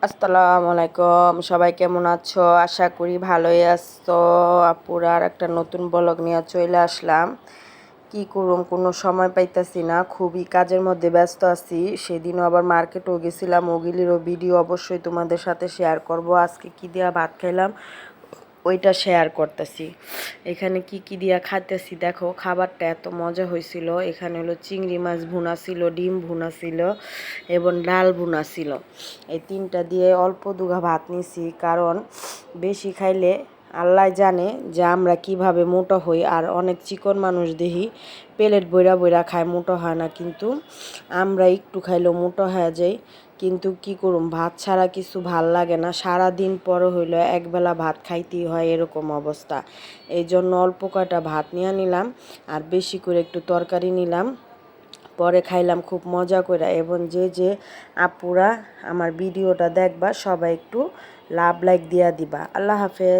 আসসালামু আলাইকুম, সবাই কেমন আছো? আশা করি ভালোই আছো। আপুরা আর একটা নতুন ব্লগ নিয়ে চলে আসলাম। কি করুম, কোনো সময় পাইতাছি না, খুবই কাজের মধ্যে ব্যস্ত আছি। সেদিনও আবার মার্কেটও গেছিলাম, ওগুলিরও ভিডিও অবশ্যই তোমাদের সাথে শেয়ার করব। আজকে কি দিয়া ভাত খাইলাম ওইটা শেয়ার করতেছি। এখানে কি কি দিয়া খাইতেছি দেখো। খাবারটা এত মজা হয়েছিল। এখানে হলো চিংড়ি মাছ ভুনা ছিল, ডিম ভুনা ছিল এবং ডাল ভুনা ছিল। এই তিনটা দিয়ে অল্প দুঘা ভাত নিছি, কারণ বেশি খাইলে আল্লাহ জানে যে আমরা কিভাবে মোটা হই। আর অনেক চিকন মানুষ দেখি প্লেট বইরা বইরা খায়, মোটা হয় না, কিন্তু আমরা একটু খাইলেও মোটা হয়ে যাই। কিন্তু কি করুম, ভাত ছাড়া কিছু ভাল লাগে না। সারা দিন পরে হইলো একবেলা ভাত খাইতেই হয়, এরকম অবস্থা। এই জন্য অল্প কয়টা ভাত নিয়ে নিলাম আর বেশি করে একটু তরকারি নিলাম। পরে খাইলাম খুব মজা করে। এবং যে যে আপুরা আমার ভিডিওটা দেখবা সবাই একটু লাভ লাইক দিয়া দিবা। আল্লাহ হাফেজ।